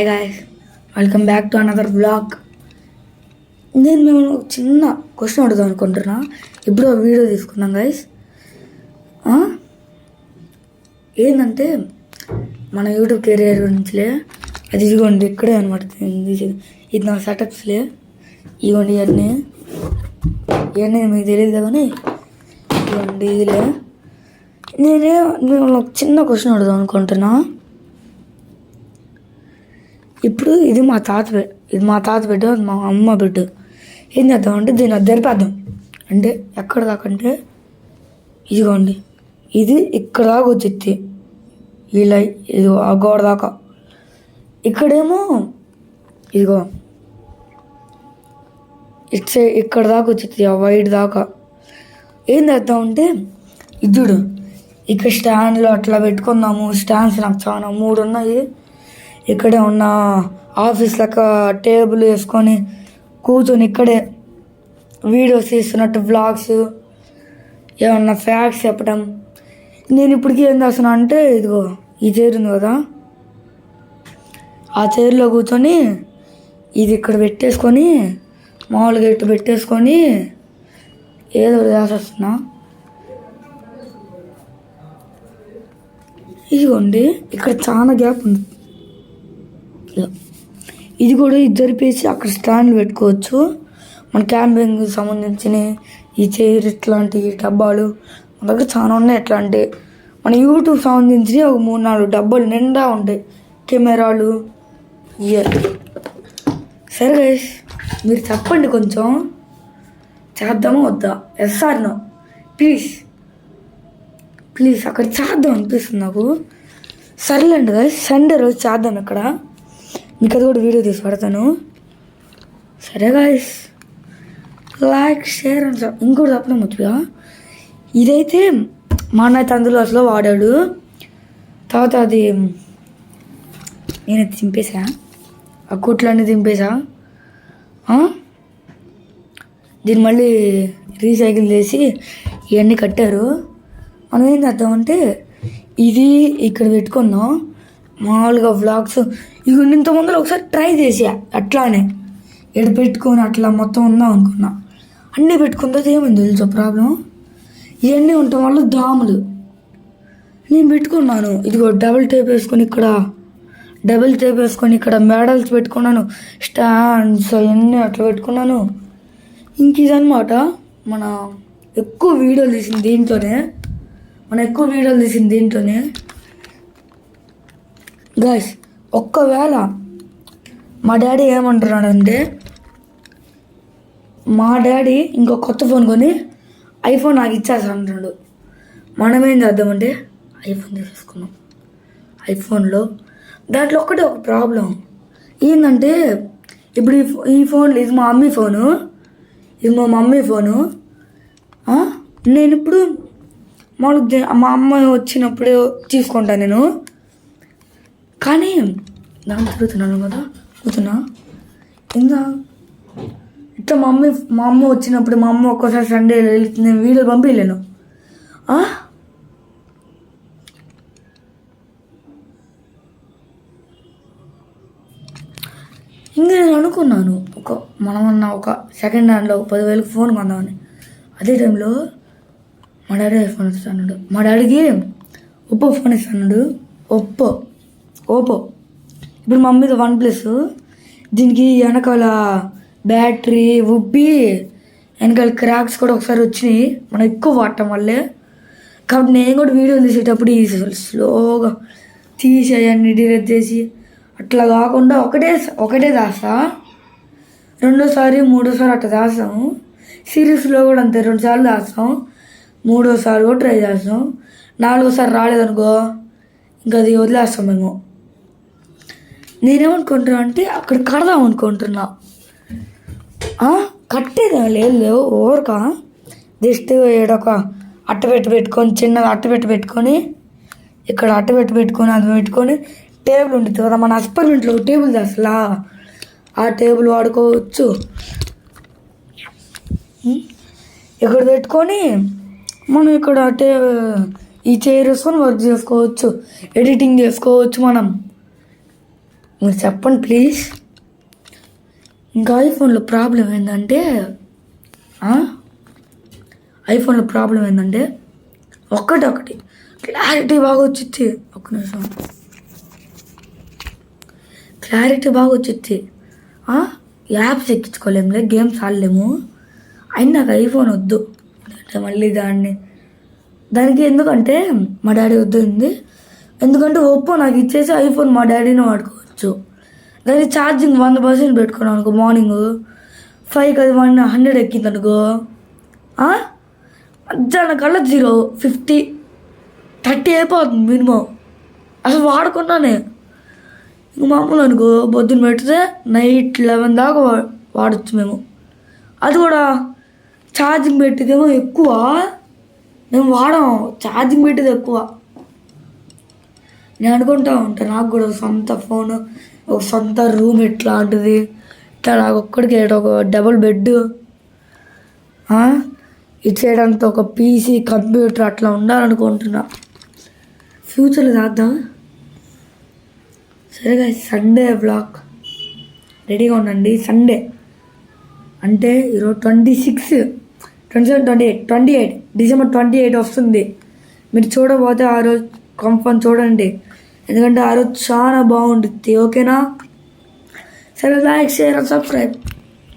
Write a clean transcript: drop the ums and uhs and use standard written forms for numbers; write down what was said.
Hey guys, welcome back to another vlog. నేను మేము చిన్న క్వశ్చన్ అడుగుదాం అనుకుంటున్నా. ఇప్పుడు వీడియో తీసుకున్నాం గైస్. ఏంటంటే మన యూట్యూబ్ కెరియర్ గురించిలే. అది ఇదిగోండి ఇక్కడే అనమాట. ఇది నా సెటప్స్లే. ఇదిగోండి ఇవన్నీ మీకు తెలియదు కదని ఇదిగోండి ఇదిలే. నేను చిన్న క్వశ్చన్ అడుగుదాం అనుకుంటున్నా. ఇప్పుడు ఇది మా తాత బిడ్డ, అది మా అమ్మ బిడ్డ. ఏం చేద్దామంటే దీన్ని జరిపేద్దాం. అంటే ఎక్కడ దాకా అంటే ఇదిగోండి ఇది ఇక్కడ దాకా వచ్చింది. ఇలా ఇదిగో ఆ గోడ దాకా. ఇక్కడేమో ఇదిగో ఇక్కడ దాకా వచ్చింది, ఆ వైట్ దాకా. ఏం చేద్దామంటే ఇద్దుడు ఇక్కడ స్టాండ్లో అట్లా పెట్టుకుందాము. స్టాండ్స్ నాకు చాలా 3 ఉన్నాయి. ఇక్కడే ఉన్న ఆఫీస్ లెక్క టేబుల్ వేసుకొని కూర్చొని ఇక్కడే వీడియోస్ తీస్తున్నట్టు వ్లాగ్స్, ఏమన్నా ఫ్యాక్ట్స్ చెప్పడం. నేను ఇప్పటికీ ఏం చేస్తున్నా అంటే ఇదిగో ఈ చైర్ ఉంది కదా, ఆ చైర్లో కూర్చొని ఇది ఇక్కడ పెట్టేసుకొని మామూలుగా ఇట్టు పెట్టేసుకొని ఏదో చేసేస్తున్నా. ఇదిగోండి ఇక్కడ చాలా గ్యాప్ ఉంది. ఇది కూడా ఇద్దరు పేసి అక్కడ స్టాండ్లు పెట్టుకోవచ్చు. మన క్యాంపింగ్ సంబంధించిన ఈ చైర్ ఇట్లాంటి డబ్బాలు మన దగ్గర చాలా ఉన్నాయి. ఎట్లాంటి మన యూట్యూబ్ సంబంధించి ఒక 3-4 డబ్బాలు నిండా ఉంటాయి, కెమెరాలు. సరే గైస్, మీరు చెప్పండి కొంచెం చేద్దామా వద్దా? ఎస్ఆర్ నో ప్లీజ్ అక్కడ చేద్దాం అనిపిస్తుంది నాకు. సరేలేండి గైస్, సండే రోజు చేద్దాం ఇక్కడ. మీకు అది కూడా వీడియో తీసి పెడతాను. సరే గాయస్, లైక్ షేర్ అని ఇంకోటి చెప్పడం వచ్చుగా. ఇదైతే మా అన్నయ్య అందులో అసలు వాడాడు. తర్వాత అది నేనైతే దింపేసా, ఆ కుట్లన్నీ దింపేసా. దీన్ని మళ్ళీ రీసైకిల్ చేసి ఇవన్నీ కట్టారు. మనం ఏం చేద్దామంటే ఇది ఇక్కడ పెట్టుకున్నాం మామూలుగా వ్లాగ్స్. ఇవి ఇంత ముందర ఒకసారి ట్రై చేసా అట్లానే ఎక్కడ పెట్టుకొని అట్లా మొత్తం ఉందాం అనుకున్నా. అన్నీ పెట్టుకుంటే ఏమైంది తెలుసా ప్రాబ్లం? ఇవన్నీ ఉండటం వల్ల దోమలు. నేను పెట్టుకున్నాను ఇదిగో డబుల్ టేప్ వేసుకొని ఇక్కడ మెడల్స్ పెట్టుకున్నాను, స్టాండ్స్ అవన్నీ అట్లా పెట్టుకున్నాను. ఇంక ఇదనమాట మన ఎక్కువ వీడియోలు తీసింది దీంట్లోనే. గాయస్, ఒక్కవేళ మా డాడీ ఏమంటున్నాడంటే, మా డాడీ ఇంకో కొత్త ఫోన్ కొని ఐఫోన్ నాకు ఇచ్చేస్తా అంటున్నాడు. మనం ఏం చేద్దామంటే ఐఫోన్ తీసేసుకున్నాం. ఐఫోన్లో దాంట్లో ఒక ప్రాబ్లం ఏంటంటే, ఇప్పుడు ఈ ఫోన్ ఇది మా మమ్మీ ఫోను. నేను ఇప్పుడు మా అమ్మ వచ్చినప్పుడు తీసుకుంటాను నేను. కానీ దాని తిరుగుతున్నాను కదా, కూర్చున్నా ఇంకా ఇట్లా మా అమ్మ వచ్చినప్పుడు మా అమ్మ ఒక్కోసారి సండే వెళ్తుంది, నేను వీడియో పంపించలేను. ఇంకా నేను అనుకున్నాను మనమన్నా ఒక సెకండ్ హ్యాండ్లో 10,000 ఫోన్ కొందామని. అదే టైంలో మా డాడీ ఐఫోన్ ఇస్తాడు. మా డాడీకి ఒప్పో ఫోన్ ఇస్తాడు, ఓపో. ఇప్పుడు మా మమ్మీది OnePlus. దీనికి వెనకాల బ్యాటరీ ఉబ్బి వెనకాల క్రాక్స్ కూడా ఒకసారి వచ్చినాయి మనం ఎక్కువ వాడటం వల్లే. కాబట్టి నేను కూడా వీడియోలు తీసేటప్పుడు స్లోగా తీసేయన్ని డిలీట్ చేసి అట్లా కాకుండా ఒకటే దాస్తా. 2సారి 3సారి అట్లా దాస్తాము. సిరీస్లో కూడా అంతే, 2 సార్లు దాస్తాం, 3సారి కూడా ట్రై చేస్తాం. 4సారి రాలేదనుకో ఇంకా అది వదిలేస్తాం మేము. నేనేమనుకుంటున్నా అంటే అక్కడ కడదాం అనుకుంటున్నా. కట్టేదా లేదు ఓరక జస్ట్ ఏడొక పెట్టుకొని చిన్నగా పెట్టుకొని ఇక్కడ పెట్టుకొని అది పెట్టుకొని టేబుల్ ఉంటుంది కదా మన అపార్ట్మెంట్లో టేబుల్ అసలు ఆ టేబుల్ వాడుకోవచ్చు. ఇక్కడ పెట్టుకొని మనం ఇక్కడ ఈ చైర్ వేసుకొని వర్క్ చేసుకోవచ్చు, ఎడిటింగ్ చేసుకోవచ్చు మనం. మీరు చెప్పండి ప్లీజ్. ఇంకా ఐఫోన్లో ప్రాబ్లం ఏంటంటే ఒకటి క్లారిటీ బాగా వచ్చింది. ఒక్క నిమిషం, క్లారిటీ బాగా వచ్చింది. యాప్స్ ఎక్కించుకోలేములే, గేమ్స్ ఆడలేము. అయినా నాకు ఐఫోన్ వద్దు. మళ్ళీ దానికి ఎందుకంటే మా డాడీ వద్దుంది. ఎందుకంటే ఒప్పో నాకు ఇచ్చేసి ఐఫోన్ మా డాడీని వాడుకోవచ్చు. దానికి ఛార్జింగ్ 100% పెట్టుకున్నాను అనుకో, మార్నింగ్ 5కి అది 100 ఎక్కింది అనుకో, మధ్యాహ్నం కల్లా 0, 50, 30 అయిపోతుంది మినిమం. అసలు వాడుకున్నానే. ఇంక మామూలు అనుకో, పొద్దున్న పెడితే నైట్ 11 దాకా వాడచ్చు మేము. అది కూడా ఛార్జింగ్ పెట్టేదేమో ఎక్కువ, మేము వాడాం. ఛార్జింగ్ పెట్టేది ఎక్కువ. నేను అనుకుంటా ఉంటాను నాకు కూడా సొంత ఫోను, ఒక సొంత రూమ్ ఇట్లాంటిది, ఇట్లా నాకు ఒక్కడికి ఒక డబుల్ బెడ్, ఇచ్చేయడంతో ఒక పీసీ, కంప్యూటర్ అట్లా ఉండాలనుకుంటున్నా. ఫ్యూచర్లో చేద్దాం. సరేగా, సండే వ్లాగ్ రెడీగా ఉండండి. సండే అంటే ఈరోజు 26, 27, 28 డిసెంబర్ 28 వస్తుంది. మీరు చూడబోతే ఆ రోజు కన్ఫర్మ్ చూడండి, ఎందుకంటే ఆ రోజు చాలా బాగుంటుంది. ఓకేనా? సరే, లైక్, షేర్, సబ్స్క్రైబ్.